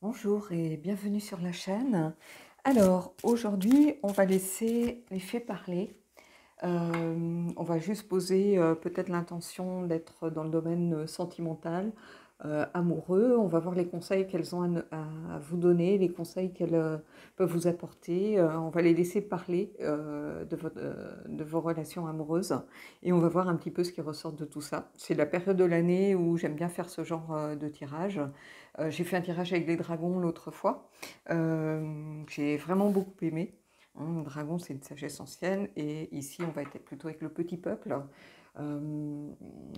Bonjour et bienvenue sur la chaîne. Alors, aujourd'hui, on va laisser les faits parler. On va juste poser peut-être l'intention d'être dans le domaine sentimental, amoureux. On va voir les conseils qu'elles ont à vous donner, les conseils qu'elles peuvent vous apporter. On va les laisser parler de vos relations amoureuses et on va voir un petit peu ce qui ressort de tout ça. C'est la période de l'année où j'aime bien faire ce genre de tirage. J'ai fait un tirage avec les dragons l'autre fois. J'ai vraiment beaucoup aimé. Le dragon, c'est une sagesse ancienne, et ici, on va être plutôt avec le petit peuple. Euh,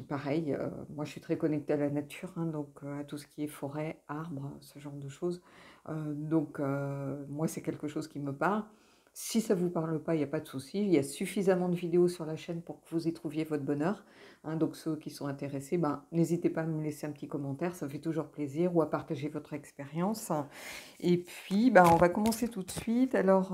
Pareil, moi je suis très connectée à la nature, hein, donc à tout ce qui est forêt, arbres, ce genre de choses. Moi, c'est quelque chose qui me parle. Si ça ne vous parle pas, il n'y a pas de souci. Il y a suffisamment de vidéos sur la chaîne pour que vous y trouviez votre bonheur. Hein, donc ceux qui sont intéressés, ben, n'hésitez pas à me laisser un petit commentaire, ça me fait toujours plaisir, ou à partager votre expérience. Et puis, ben, on va commencer tout de suite. Alors,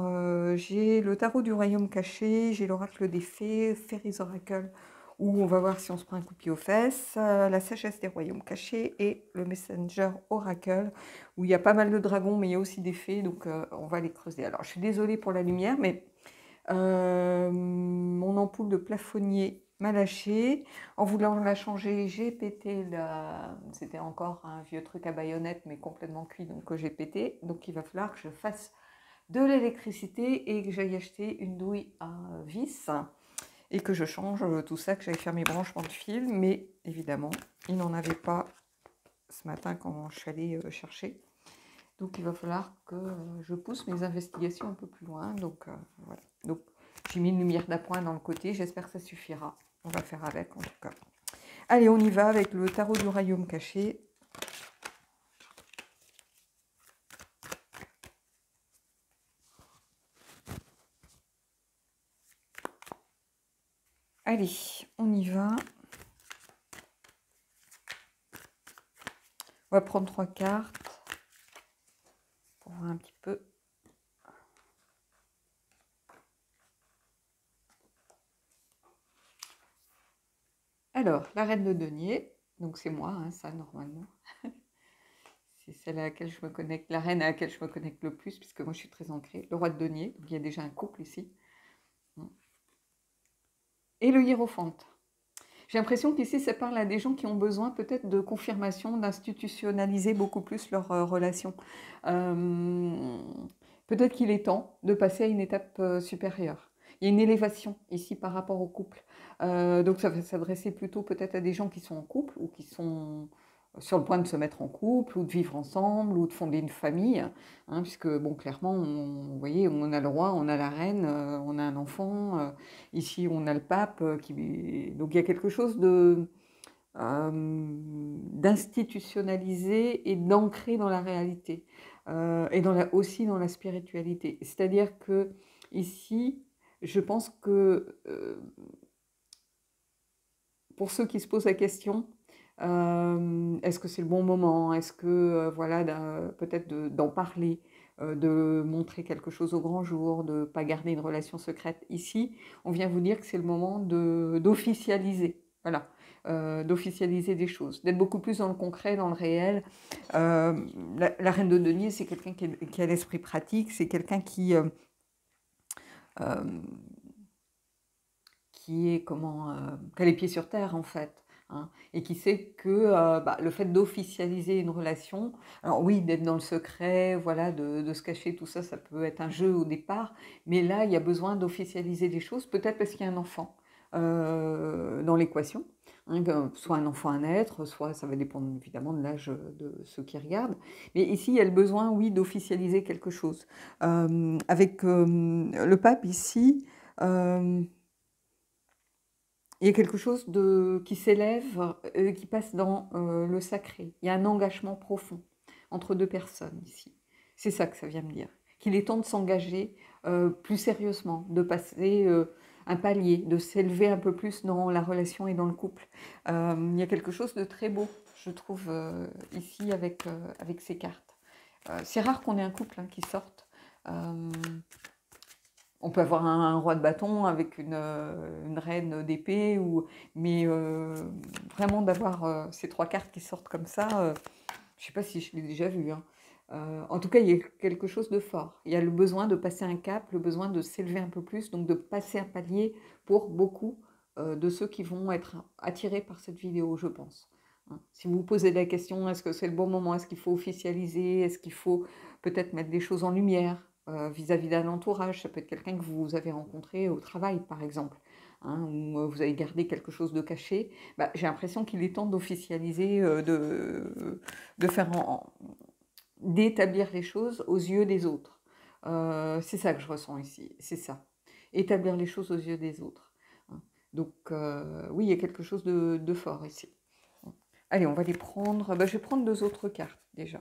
j'ai le tarot du royaume caché, j'ai l'oracle des fées, Fairies Oracle, où on va voir si on se prend un coup de pied aux fesses, la sagesse des royaumes cachés et le Messenger Oracle, où il y a pas mal de dragons, mais il y a aussi des fées, donc on va les creuser. Alors, je suis désolée pour la lumière, mais mon ampoule de plafonnier m'a lâché. En voulant la changer, j'ai pété la... C'était encore un vieux truc à baïonnette, mais complètement cuit, donc j'ai pété. Donc il va falloir que je fasse de l'électricité et que j'aille acheter une douille à vis et que je change tout ça, que j'aille faire mes branchements de fil. Mais évidemment, il n'en avait pas ce matin quand je suis allée chercher. Donc il va falloir que je pousse mes investigations un peu plus loin. Donc voilà. Donc j'ai mis une lumière d'appoint dans le côté. J'espère que ça suffira. On va faire avec en tout cas. Allez, on y va avec le tarot du royaume caché. Allez, on y va. On va prendre 3 cartes pour voir un petit peu. Alors, la reine de denier. Donc c'est moi, hein, ça normalement. C'est celle à laquelle je me connecte, la reine à laquelle je me connecte le plus, puisque moi je suis très ancrée. Le roi de denier, donc il y a déjà un couple ici. Et le hiérophante. J'ai l'impression qu'ici, ça parle à des gens qui ont besoin peut-être de confirmation, d'institutionnaliser beaucoup plus leurs relations. Euh, Peut-être qu'il est temps de passer à une étape supérieure. Il y a une élévation ici par rapport au couple. Donc ça va s'adresser plutôt peut-être à des gens qui sont en couple ou qui sont sur le point de se mettre en couple ou de vivre ensemble ou de fonder une famille. Hein, puisque, bon, clairement, vous voyez, on a le roi, on a la reine, on a un enfant. Ici, on a le pape. Donc il y a quelque chose d'institutionnalisé et d'ancré dans la réalité. Et aussi dans la spiritualité. C'est-à-dire que ici, je pense que pour ceux qui se posent la question, est-ce que c'est le bon moment? Est-ce que, voilà, peut-être d'en parler, de montrer quelque chose au grand jour, de ne pas garder une relation secrète? Ici, on vient vous dire que c'est le moment d'officialiser. Voilà. D'officialiser des choses, d'être beaucoup plus dans le concret, dans le réel. La reine de denier, c'est quelqu'un qui a l'esprit pratique, c'est quelqu'un euh, qui est qui a les pieds sur terre en fait, hein, et qui sait que le fait d'officialiser une relation, alors oui, d'être dans le secret, voilà, de se cacher, tout ça, ça peut être un jeu au départ, mais là, il y a besoin d'officialiser des choses, peut-être parce qu'il y a un enfant dans l'équation, hein, soit un enfant à naître, soit ça va dépendre évidemment de l'âge de ceux qui regardent, mais ici, il y a le besoin, oui, d'officialiser quelque chose. Avec le pape ici, il y a quelque chose qui s'élève, qui passe dans le sacré. Il y a un engagement profond entre deux personnes ici. C'est ça que ça vient me dire. Qu'il est temps de s'engager plus sérieusement, de passer un palier, de s'élever un peu plus dans la relation et dans le couple. Il y a quelque chose de très beau, je trouve, ici avec ces cartes. C'est rare qu'on ait un couple qui sorte. On peut avoir un roi de bâton avec une reine d'épée, mais vraiment d'avoir ces 3 cartes qui sortent comme ça, je ne sais pas si je l'ai déjà vu, hein. En tout cas, il y a quelque chose de fort. Il y a le besoin de passer un cap, le besoin de s'élever un peu plus, donc de passer un palier pour beaucoup de ceux qui vont être attirés par cette vidéo, je pense. Hein. Si vous vous posez la question, est-ce que c'est le bon moment? Est-ce qu'il faut officialiser? Est-ce qu'il faut peut-être mettre des choses en lumière vis-à-vis d'un entourage? Ça peut être quelqu'un que vous avez rencontré au travail, par exemple, hein, ou vous avez gardé quelque chose de caché. Bah, j'ai l'impression qu'il est temps d'officialiser, de faire d'établir les choses aux yeux des autres. C'est ça que je ressens ici, c'est ça. Établir les choses aux yeux des autres. Hein. Donc, oui, il y a quelque chose de fort ici. Allez, on va les prendre. Ben, je vais prendre 2 autres cartes déjà.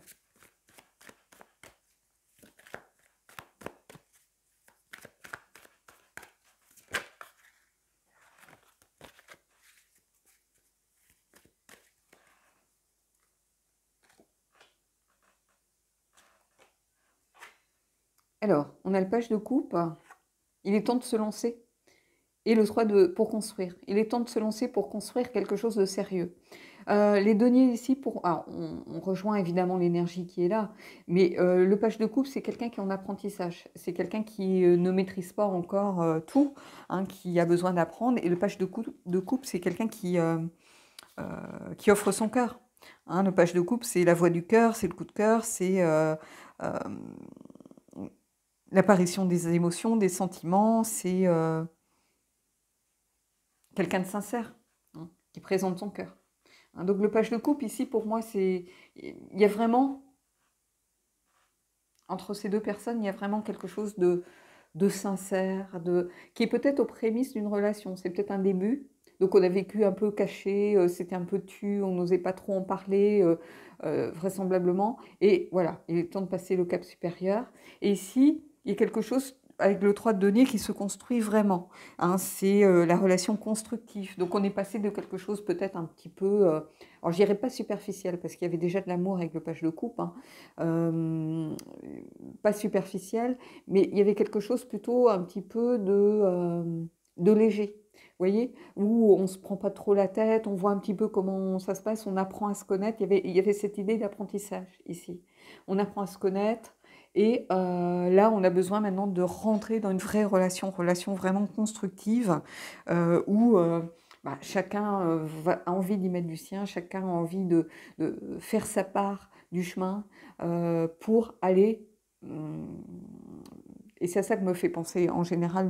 Alors, on a le page de coupe. Il est temps de se lancer. Et le 3 pour construire. Il est temps de se lancer pour construire quelque chose de sérieux. Les deniers ici, on rejoint évidemment l'énergie qui est là, mais le page de coupe, c'est quelqu'un qui est en apprentissage. C'est quelqu'un qui ne maîtrise pas encore tout, hein, qui a besoin d'apprendre. Et le page de coupe, c'est quelqu'un qui offre son cœur. Hein, le page de coupe, c'est la voix du cœur, c'est le coup de cœur, c'est l'apparition des émotions, des sentiments, c'est quelqu'un de sincère, hein, qui présente son cœur. Hein, donc le page de coupe ici, pour moi, il y a vraiment, entre ces 2 personnes, il y a vraiment quelque chose de sincère, qui est peut-être aux prémices d'une relation. C'est peut-être un début. Donc on a vécu un peu caché, c'était un peu tu, on n'osait pas trop en parler, vraisemblablement. Et voilà, il est temps de passer le cap supérieur. Et ici, il y a quelque chose avec le 3 de denier qui se construit vraiment. Hein, c'est la relation constructive. Donc on est passé de quelque chose peut-être un petit peu, alors je dirais pas superficiel, parce qu'il y avait déjà de l'amour avec le page de coupe, hein, pas superficiel, mais il y avait quelque chose plutôt un petit peu de léger. Vous voyez, où on ne se prend pas trop la tête, on voit un petit peu comment ça se passe, on apprend à se connaître. Il y avait cette idée d'apprentissage ici. On apprend à se connaître et là, on a besoin maintenant de rentrer dans une vraie relation vraiment constructive où bah, chacun a envie d'y mettre du sien, chacun a envie de faire sa part du chemin pour aller et c'est à ça que me fait penser en général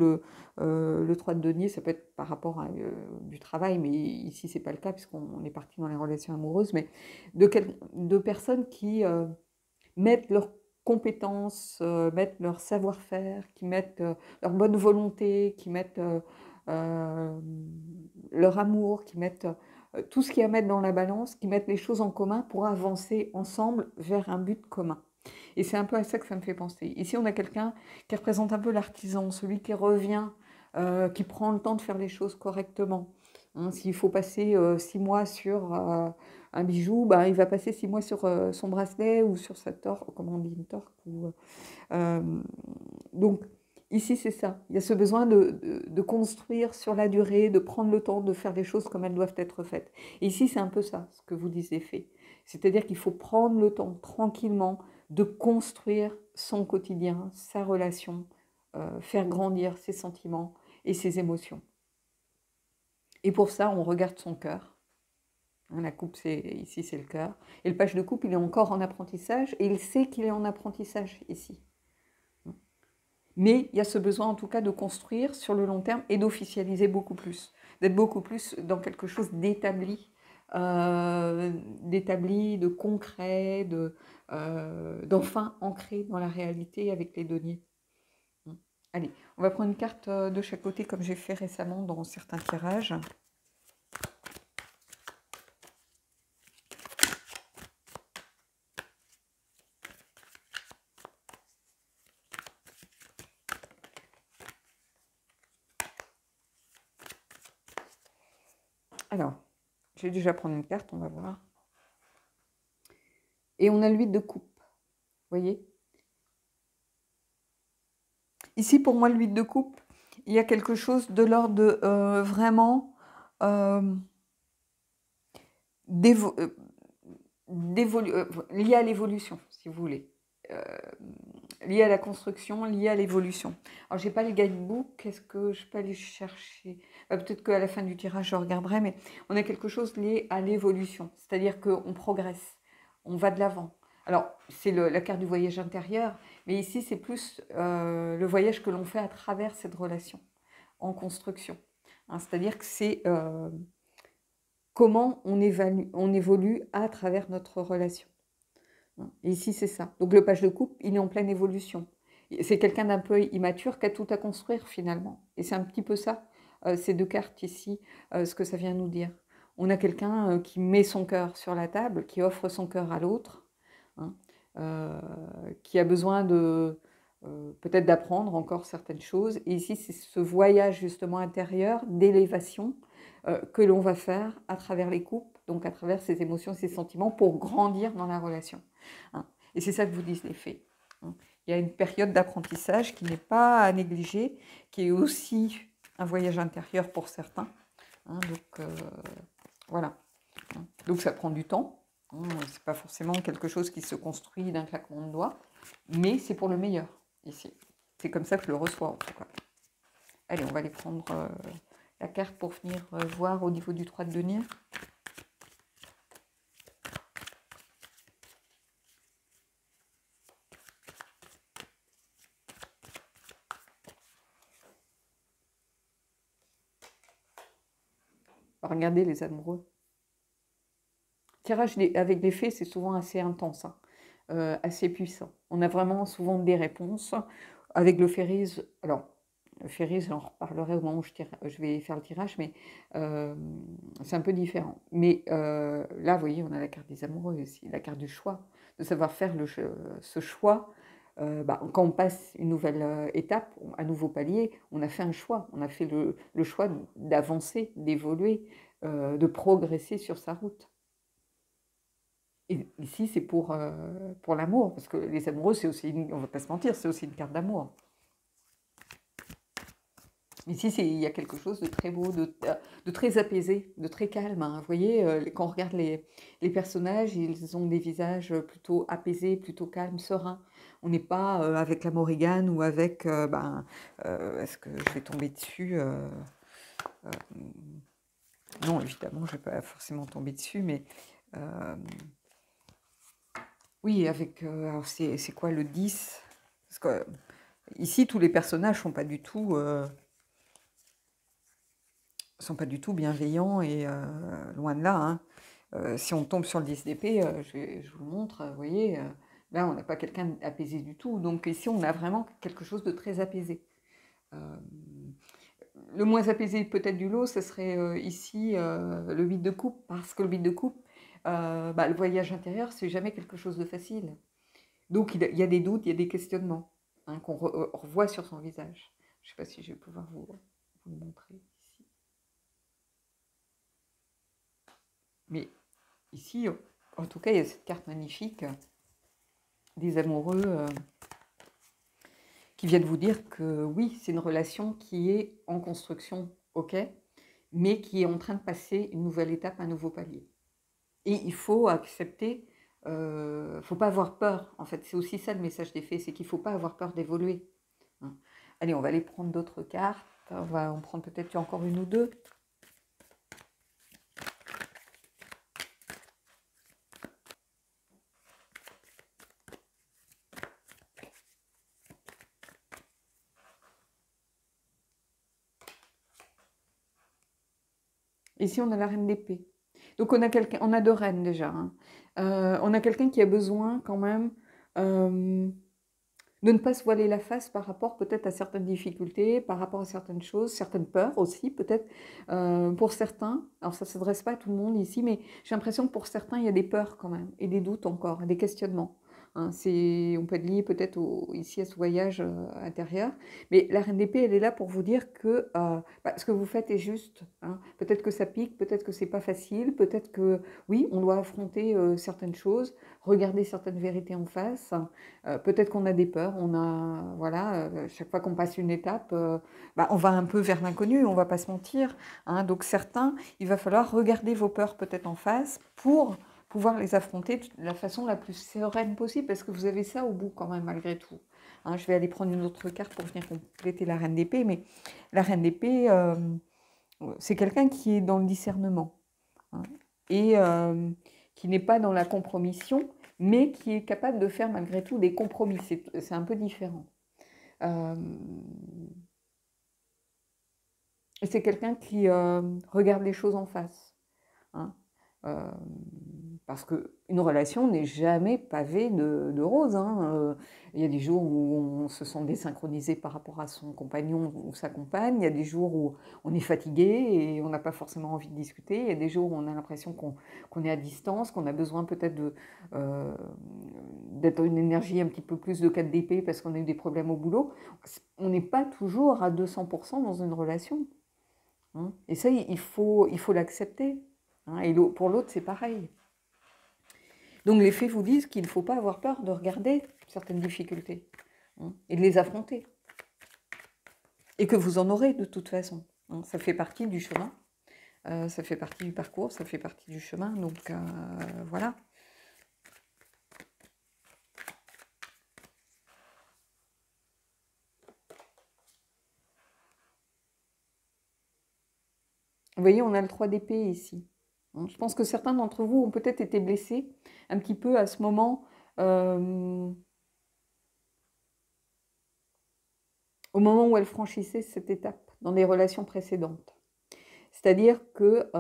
le 3 de denier, ça peut être par rapport à du travail, mais ici c'est pas le cas puisqu'on est parti dans les relations amoureuses, mais de personnes qui mettent leurs compétences, mettent leur savoir-faire, qui mettent leur bonne volonté, qui mettent euh, leur amour, qui mettent tout ce qu'il y a à mettre dans la balance, qui mettent les choses en commun pour avancer ensemble vers un but commun. Et c'est un peu à ça que ça me fait penser. Ici, on a quelqu'un qui représente un peu l'artisan, celui qui revient, qui prend le temps de faire les choses correctement. Hein, s'il faut passer 6 mois sur un bijou, bah, il va passer 6 mois sur son bracelet ou sur sa torque, comment on dit, une torque. Euh, donc, ici, c'est ça. Il y a ce besoin de construire sur la durée, de prendre le temps de faire les choses comme elles doivent être faites. Et ici, c'est un peu ça, ce que vous disiez fait. C'est-à-dire qu'il faut prendre le temps tranquillement de construire son quotidien, sa relation, faire grandir ses sentiments et ses émotions. Et pour ça, on regarde son cœur. Hein, la coupe, ici, c'est le cœur. Et le page de coupe, il est encore en apprentissage et il sait qu'il est en apprentissage ici. Mais il y a ce besoin en tout cas de construire sur le long terme et d'officialiser beaucoup plus, d'être beaucoup plus dans quelque chose d'établi, de concret, d'enfin ancré dans la réalité avec les deniers. Allez, on va prendre une carte de chaque côté comme j'ai fait récemment dans certains tirages. Alors, je vais déjà prendre une carte, on va voir. Et on a l'huile de coupe, vous voyez? Ici, pour moi, l'huile de coupe, il y a quelque chose de l'ordre de vraiment lié à l'évolution, si vous voulez. euh, lié à la construction, lié à l'évolution. Alors, j'ai pas les guidebooks, est-ce que je peux aller chercher? Peut-être qu'à la fin du tirage, je regarderai, mais on a quelque chose lié à l'évolution, c'est-à-dire qu'on progresse, on va de l'avant. Alors, c'est la carte du voyage intérieur, mais ici, c'est plus le voyage que l'on fait à travers cette relation, en construction. Hein, c'est-à-dire que c'est comment on évolue à travers notre relation. Et ici, c'est ça. Donc le page de coupe, il est en pleine évolution. C'est quelqu'un d'un peu immature qui a tout à construire finalement. Et c'est un petit peu ça, ces deux cartes ici, ce que ça vient nous dire. On a quelqu'un qui met son cœur sur la table, qui offre son cœur à l'autre, hein, qui a besoin de peut-être d'apprendre encore certaines choses. Et ici, c'est ce voyage justement intérieur d'élévation que l'on va faire à travers les coupes, donc à travers ces émotions, ces sentiments, pour grandir dans la relation. Hein. Et c'est ça que vous disent les fées. Hein. Il y a une période d'apprentissage qui n'est pas à négliger, qui est aussi un voyage intérieur pour certains. Hein, donc voilà. Hein. Donc ça prend du temps. Hein, c'est pas forcément quelque chose qui se construit d'un claquement de doigts, mais c'est pour le meilleur ici. C'est comme ça que je le reçois en tout cas. Allez, on va aller prendre la carte pour venir voir au niveau du 3 de denier. Regardez les amoureux. Tirage avec des fées, c'est souvent assez intense, hein, assez puissant. On a vraiment souvent des réponses. Avec le Féris, alors, le Féris, j'en reparlerai au moment où je vais faire le tirage, mais c'est un peu différent. Mais là, vous voyez, on a la carte des amoureux aussi, la carte du choix, de savoir faire ce choix. Quand on passe une nouvelle étape, un nouveau palier, on a fait un choix. On a fait le choix d'avancer, d'évoluer, de progresser sur sa route. Et ici, c'est pour l'amour, parce que les amoureux, c'est aussi, on ne va pas se mentir, c'est aussi une carte d'amour. Ici, il y a quelque chose de très beau, de très apaisé, de très calme. Hein. Vous voyez, quand on regarde les personnages, ils ont des visages plutôt apaisés, plutôt calmes, sereins. On n'est pas avec la Morrigan ou avec... est-ce que je vais tomber dessus non, évidemment, je ne vais pas forcément tomber dessus, mais... oui, avec... alors, c'est quoi le 10? Parce que ici, tous les personnages ne sont pas du tout... sont pas du tout bienveillants et loin de là. Hein. Si on tombe sur le 10 d'épée, je vous le montre, vous voyez, là on n'a pas quelqu'un apaisé du tout. Donc ici on a vraiment quelque chose de très apaisé. Le moins apaisé peut-être du lot, ce serait ici le 8 de coupe, parce que le 8 de coupe, le voyage intérieur, c'est jamais quelque chose de facile. Donc il y a des doutes, il y a des questionnements hein, qu'on revoit sur son visage. Je ne sais pas si je vais pouvoir vous le montrer. Mais ici, en tout cas, il y a cette carte magnifique des amoureux qui viennent vous dire que oui, c'est une relation qui est en construction, ok, mais qui est en train de passer une nouvelle étape, un nouveau palier. Et il faut accepter, il ne faut pas avoir peur. En fait, c'est aussi ça le message des fées, c'est qu'il ne faut pas avoir peur d'évoluer. Hein. Allez, on va aller prendre d'autres cartes. On va en prendre peut-être encore une ou deux. Ici, on a la reine d'épée. Donc, on a deux reines déjà. Hein. On a quelqu'un qui a besoin quand même de ne pas se voiler la face par rapport peut-être à certaines difficultés, par rapport à certaines choses, certaines peurs aussi peut-être pour certains. Alors, ça ne s'adresse pas à tout le monde ici, mais j'ai l'impression que pour certains, il y a des peurs quand même, et des doutes encore, et des questionnements. Hein, on peut être lié peut-être ici à ce voyage intérieur. Mais la reine d'épée, elle est là pour vous dire que ce que vous faites est juste. Hein. Peut-être que ça pique, peut-être que c'est pas facile, peut-être que oui, on doit affronter certaines choses, regarder certaines vérités en face. Peut-être qu'on a des peurs, voilà, chaque fois qu'on passe une étape, on va un peu vers l'inconnu, on va pas se mentir. Hein. Donc certains, il va falloir regarder vos peurs peut-être en face pour pouvoir les affronter de la façon la plus sereine possible, parce que vous avez ça au bout quand même, malgré tout. Hein, je vais aller prendre une autre carte pour venir compléter la reine d'épée, mais la reine d'épée, c'est quelqu'un qui est dans le discernement, hein, et qui n'est pas dans la compromission, mais qui est capable de faire malgré tout des compromis. C'est un peu différent. Et c'est quelqu'un qui regarde les choses en face. Hein. Parce qu'une relation n'est jamais pavée de roses. Hein. Il y a des jours où on se sent désynchronisé par rapport à son compagnon ou sa compagne. Il y a des jours où on est fatigué et on n'a pas forcément envie de discuter. Il y a des jours où on a l'impression qu'on est à distance, qu'on a besoin peut-être d'être une énergie un petit peu plus de 4 d'épée parce qu'on a eu des problèmes au boulot. On n'est pas toujours à 200% dans une relation. Hein. Et ça, il faut l'accepter. Hein. Et pour l'autre, c'est pareil. Donc les faits vous disent qu'il ne faut pas avoir peur de regarder certaines difficultés, hein, et de les affronter. Et que vous en aurez de toute façon. Hein. Ça fait partie du chemin, ça fait partie du parcours, ça fait partie du chemin. Donc voilà. Vous voyez, on a le 3 d'épée ici. Je pense que certains d'entre vous ont peut-être été blessés un petit peu à ce moment, au moment où elle franchissait cette étape dans les relations précédentes. C'est-à-dire que...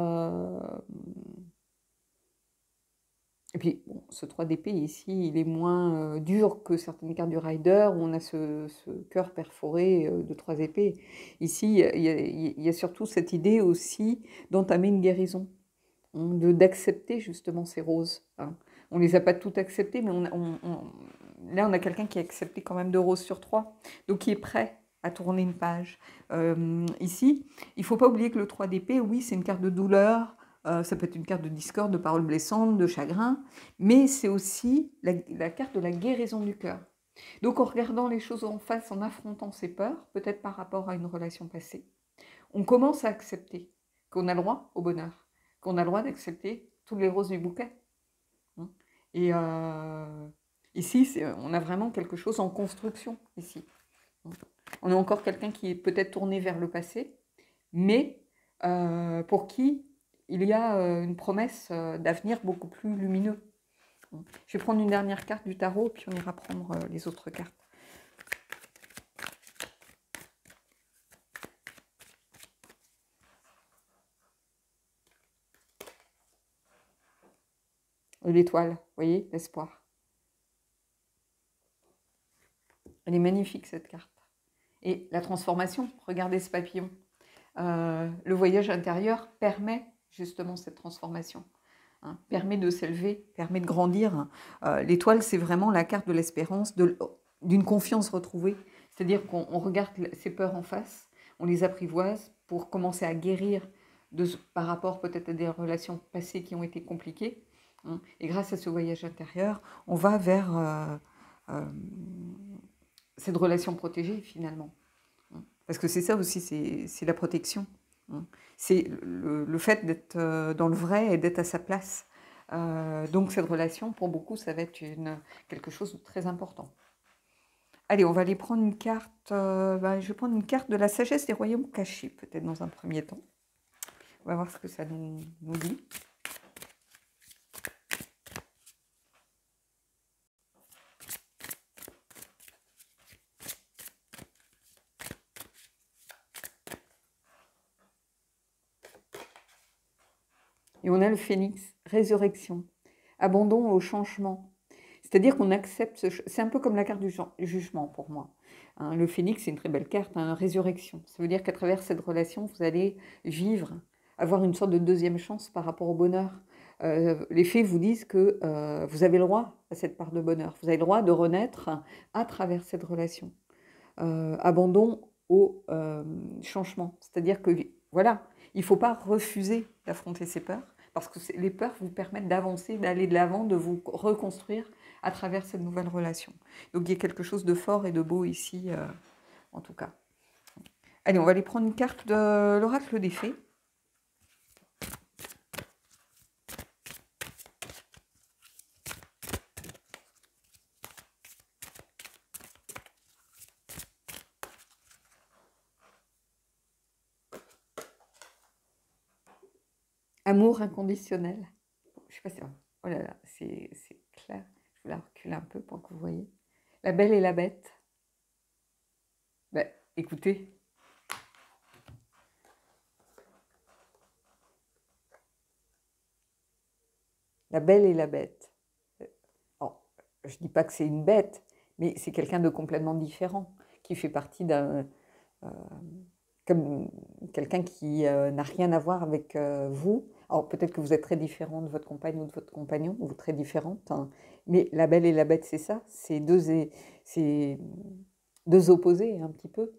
et puis, bon, ce 3 d'épée ici, il est moins dur que certaines cartes du Rider, où on a ce cœur perforé de 3 épées. Ici, il y a surtout cette idée aussi d'entamer une guérison, hein, d'accepter justement ces roses. Hein. On ne les a pas toutes acceptées, mais là, on a quelqu'un qui a accepté quand même 2 roses sur 3, donc qui est prêt à tourner une page. Ici, il ne faut pas oublier que le 3 d'épée, oui, c'est une carte de douleur, ça peut être une carte de discorde, de paroles blessantes, de chagrin, mais c'est aussi la carte de la guérison du cœur. Donc en regardant les choses en face, en affrontant ses peurs, peut-être par rapport à une relation passée, on commence à accepter qu'on a le droit au bonheur, qu'on a le droit d'accepter toutes les roses du bouquet. Et ici, on a vraiment quelque chose en construction, ici. On a encore quelqu'un qui est peut-être tourné vers le passé, mais pour qui il y a une promesse d'avenir beaucoup plus lumineux. Je vais prendre une dernière carte du tarot, puis on ira prendre les autres cartes. L'étoile, vous voyez, l'espoir. Elle est magnifique, cette carte. Et la transformation, regardez ce papillon. Le voyage intérieur permet justement cette transformation. Hein, permet de s'élever, permet de grandir. L'étoile, c'est vraiment la carte de l'espérance, d'une confiance retrouvée. C'est-à-dire qu'on regarde ses peurs en face, on les apprivoise pour commencer à guérir par rapport peut-être à des relations passées qui ont été compliquées. Hein, et grâce à ce voyage intérieur, on va vers cette relation protégée finalement. Parce que c'est ça aussi, c'est la protection. C'est le fait d'être dans le vrai et d'être à sa place. Donc cette relation, pour beaucoup, ça va être quelque chose de très important. Allez, on va aller prendre une carte. Je vais prendre une carte de la sagesse des royaumes cachés, peut-être dans un premier temps. On va voir ce que ça nous dit. Et on a le phénix, résurrection, abandon au changement. C'est-à-dire qu'on accepte, c'est un peu comme la carte du jugement pour moi. Hein, le phénix, c'est une très belle carte, hein, résurrection. Ça veut dire qu'à travers cette relation, vous allez vivre, avoir une sorte de deuxième chance par rapport au bonheur. Les fées vous disent que vous avez le droit à cette part de bonheur. Vous avez le droit de renaître à travers cette relation. Abandon au changement. C'est-à-dire que, voilà, il ne faut pas refuser d'affronter ses peurs, parce que les peurs vous permettent d'avancer, d'aller de l'avant, de vous reconstruire à travers cette nouvelle relation. Donc il y a quelque chose de fort et de beau ici, en tout cas. Allez, on va aller prendre une carte de l'oracle des fées. Amour inconditionnel. Je sais pas si... Oh là là, c'est clair. Je vais la reculer un peu pour que vous voyez. La Belle et la Bête. Ben, écoutez. La Belle et la Bête. Alors, je ne dis pas que c'est une bête, mais c'est quelqu'un de complètement différent, qui fait partie d'un... comme quelqu'un qui n'a rien à voir avec vous. Alors peut-être que vous êtes très différent de votre compagne ou de votre compagnon, ou très différente, hein. Mais la Belle et la Bête, c'est ça, c'est deux opposés un petit peu,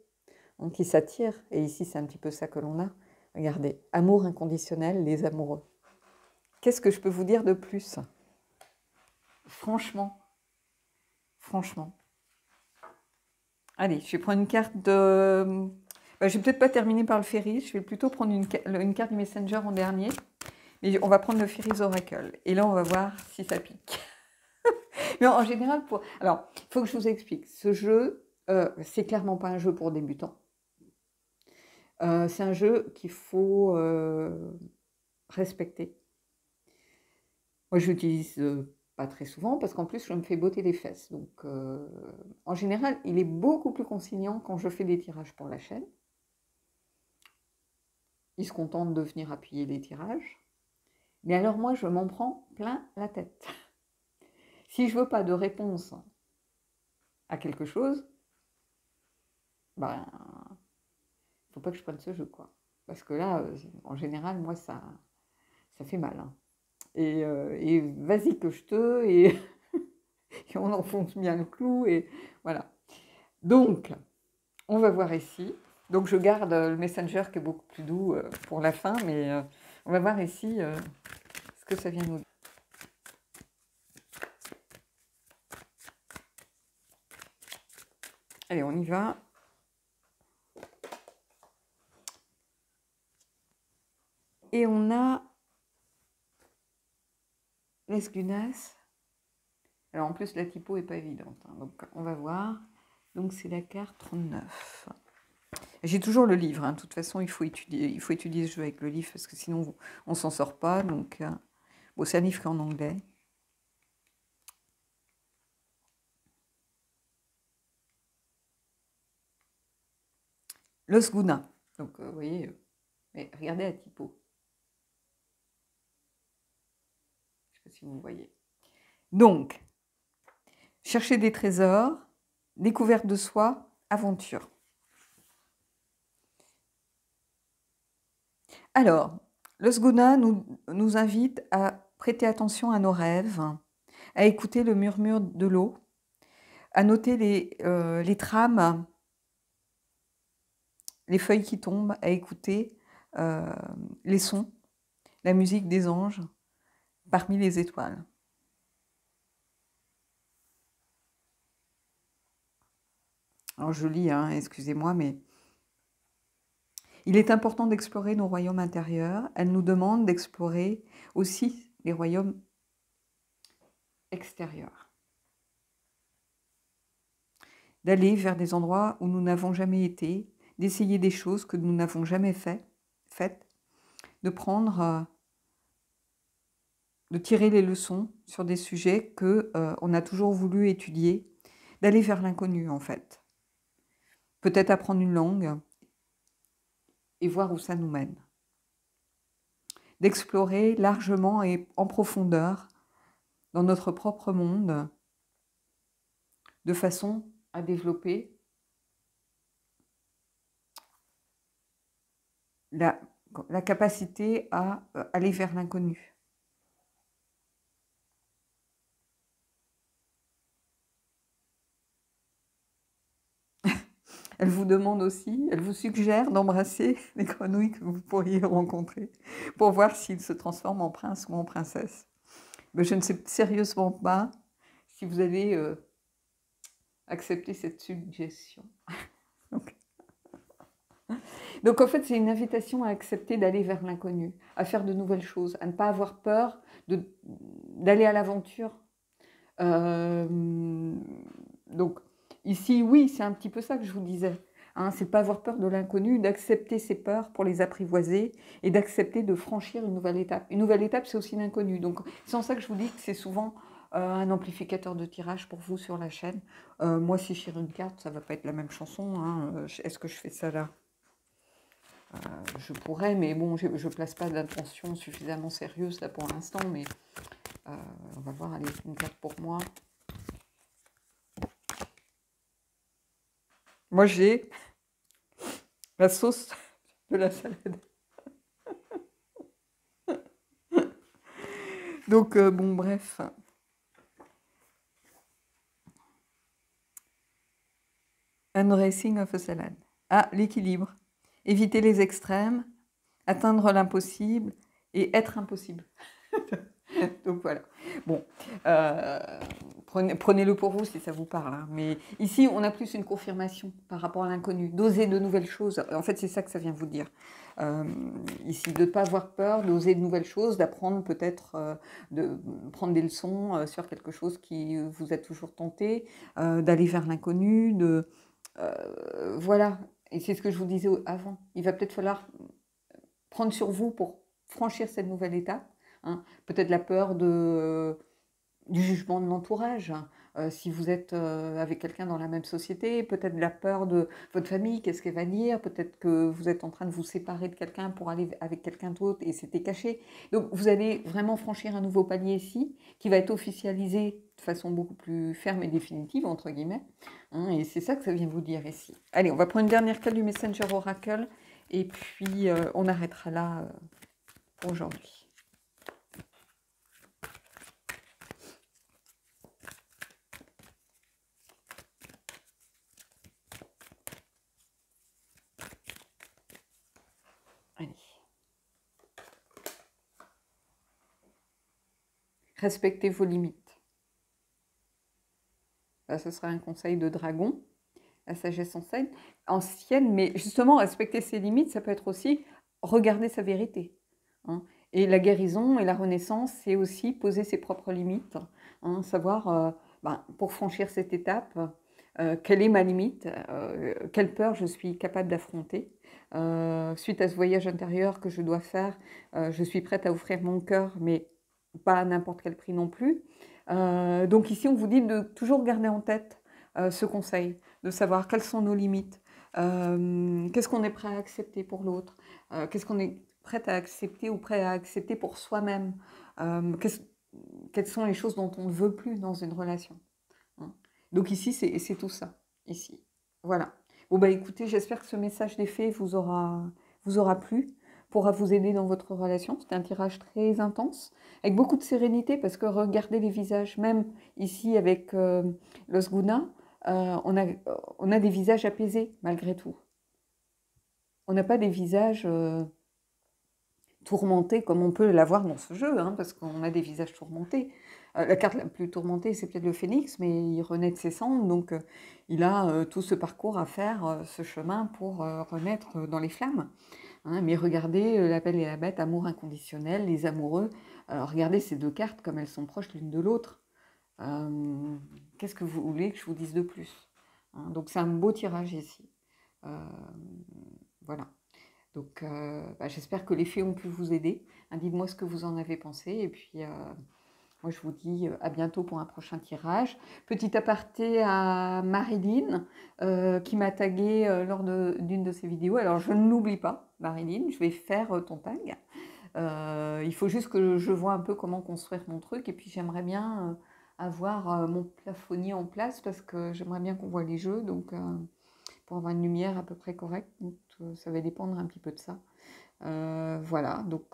hein, qui s'attirent. Et ici, c'est un petit peu ça que l'on a. Regardez, amour inconditionnel, les amoureux. Qu'est-ce que je peux vous dire de plus? Franchement, franchement. Allez, je vais prendre une carte de... Ben, je vais peut-être pas terminer par le Fairies, je vais plutôt prendre une carte du Messenger en dernier. Mais on va prendre le Fairies Oracle. Et là, on va voir si ça pique. Mais en général, alors, il faut que je vous explique. Ce jeu, c'est clairement pas un jeu pour débutants. C'est un jeu qu'il faut respecter. Moi, je l'utilise pas très souvent parce qu'en plus, je me fais botter les fesses. Donc, en général, il est beaucoup plus conciliant quand je fais des tirages pour la chaîne. Il se contente de venir appuyer les tirages. Mais alors moi, je m'en prends plein la tête. Si je veux pas de réponse à quelque chose, ben, faut pas que je prenne ce jeu, quoi. Parce que là, en général, moi, ça fait mal, hein. Et vas-y que je te, et on enfonce bien le clou, et voilà. Donc, on va voir ici. Donc, je garde le Messenger qui est beaucoup plus doux pour la fin, mais on va voir ici ce que ça vient nous dire. Allez, on y va. Et on a l'Esgunas. Alors en plus, la typo n'est pas évidente, hein, donc on va voir. Donc c'est la carte 39. J'ai toujours le livre, hein. De toute façon, il faut étudier ce jeu avec le livre parce que sinon on s'en sort pas. Donc bon, c'est un livre qu'en anglais. Los Guna. Donc vous voyez, mais regardez la typo. Je ne sais pas si vous voyez. Donc, chercher des trésors, découverte de soi, aventure. Alors, Los Guna nous invite à prêter attention à nos rêves, à écouter le murmure de l'eau, à noter les trames, les feuilles qui tombent, à écouter les sons, la musique des anges parmi les étoiles. Alors je lis, hein, excusez-moi, mais il est important d'explorer nos royaumes intérieurs. Elle nous demande d'explorer aussi les royaumes extérieurs. D'aller vers des endroits où nous n'avons jamais été, d'essayer des choses que nous n'avons jamais faites, de prendre, de tirer les leçons sur des sujets qu'on a toujours voulu étudier, d'aller vers l'inconnu en fait. Peut-être apprendre une langue et voir où ça nous mène. D'explorer largement et en profondeur dans notre propre monde de façon à développer la capacité à aller vers l'inconnu. Elle vous demande aussi, elle vous suggère d'embrasser les grenouilles que vous pourriez rencontrer pour voir s'ils se transforment en prince ou en princesse. Mais je ne sais sérieusement pas si vous allez accepter cette suggestion. Donc en fait, c'est une invitation à accepter d'aller vers l'inconnu, à faire de nouvelles choses, à ne pas avoir peur d'aller à l'aventure. Donc ici, oui, c'est un petit peu ça que je vous disais. Hein, c'est de pas avoir peur de l'inconnu, d'accepter ses peurs pour les apprivoiser et d'accepter de franchir une nouvelle étape. Une nouvelle étape, c'est aussi l'inconnu. Donc, c'est en ça que je vous dis que c'est souvent un amplificateur de tirage pour vous sur la chaîne. Moi, si je tire une carte, ça va pas être la même chanson. Hein. Est-ce que je fais ça là? Je pourrais, mais bon, je ne place pas d'intention suffisamment sérieuse là pour l'instant, mais on va voir, allez, une carte pour moi. Moi, j'ai la sauce de la salade. Donc, bon, bref. Unracing of a salad. Ah, l'équilibre. Éviter les extrêmes, atteindre l'impossible et être impossible. Donc voilà. Bon, prenez-le pour vous si ça vous parle. Hein. Mais ici, on a plus une confirmation par rapport à l'inconnu, d'oser de nouvelles choses. En fait, c'est ça que ça vient vous dire. Ici, de ne pas avoir peur, d'oser de nouvelles choses, d'apprendre peut-être, de prendre des leçons sur quelque chose qui vous a toujours tenté, d'aller vers l'inconnu, voilà. Et c'est ce que je vous disais avant. Il va peut-être falloir prendre sur vous pour franchir cette nouvelle étape. Hein. Peut-être la peur du jugement de l'entourage. Si vous êtes avec quelqu'un dans la même société, peut-être la peur de votre famille, qu'est-ce qu'elle va dire, peut-être que vous êtes en train de vous séparer de quelqu'un pour aller avec quelqu'un d'autre et c'était caché. Donc vous allez vraiment franchir un nouveau palier ici, qui va être officialisé de façon beaucoup plus ferme et définitive, entre guillemets. Hein, et c'est ça que ça vient vous dire ici. Allez, on va prendre une dernière carte du Messenger Oracle, et puis on arrêtera là pour aujourd'hui. Allez. Respectez vos limites. Là, ce sera un conseil de dragon, la sagesse ancienne, mais justement, respecter ses limites, ça peut être aussi regarder sa vérité. Hein. Et la guérison et la renaissance, c'est aussi poser ses propres limites, hein, savoir, pour franchir cette étape, quelle est ma limite, quelle peur je suis capable d'affronter. Suite à ce voyage intérieur que je dois faire, je suis prête à offrir mon cœur, mais pas à n'importe quel prix non plus. Donc ici, on vous dit de toujours garder en tête ce conseil, de savoir quelles sont nos limites, qu'est-ce qu'on est prêt à accepter pour l'autre, qu'est-ce qu'on est prêt à accepter ou prêt à accepter pour soi-même, quelles sont les choses dont on ne veut plus dans une relation. Hein. Donc ici, c'est tout ça, ici. Voilà. Bon, bah écoutez, j'espère que ce message des fées vous aura plu, pourra vous aider dans votre relation. C'est un tirage très intense, avec beaucoup de sérénité, parce que regardez les visages, même ici avec Los Guna, on a des visages apaisés, malgré tout. On n'a pas des visages tourmentés comme on peut l'avoir dans ce jeu, hein, parce qu'on a des visages tourmentés. La carte la plus tourmentée, c'est peut-être le phénix, mais il renaît de ses cendres, donc il a tout ce parcours à faire, ce chemin pour renaître dans les flammes. Hein, mais regardez La Belle et la Bête, amour inconditionnel, les amoureux. Alors regardez ces deux cartes comme elles sont proches l'une de l'autre. Qu'est-ce que vous voulez que je vous dise de plus? Hein, donc c'est un beau tirage ici. Voilà. Donc j'espère que les fées ont pu vous aider. Hein, dites-moi ce que vous en avez pensé. Et puis moi je vous dis à bientôt pour un prochain tirage. Petit aparté à Marilyn qui m'a tagué lors d'une de ses vidéos. Alors je ne l'oublie pas, Marilyn, je vais faire ton tag. Il faut juste que je vois un peu comment construire mon truc. Et puis j'aimerais bien avoir mon plafonnier en place parce que j'aimerais bien qu'on voit les jeux. Donc pour avoir une lumière à peu près correcte. Donc, ça va dépendre un petit peu de ça. Voilà, donc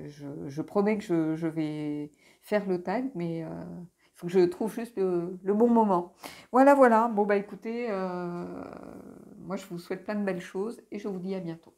je promets que je vais faire le tag, mais il faut que je trouve juste le bon moment. Voilà, voilà. Bon, bah écoutez, moi je vous souhaite plein de belles choses et je vous dis à bientôt.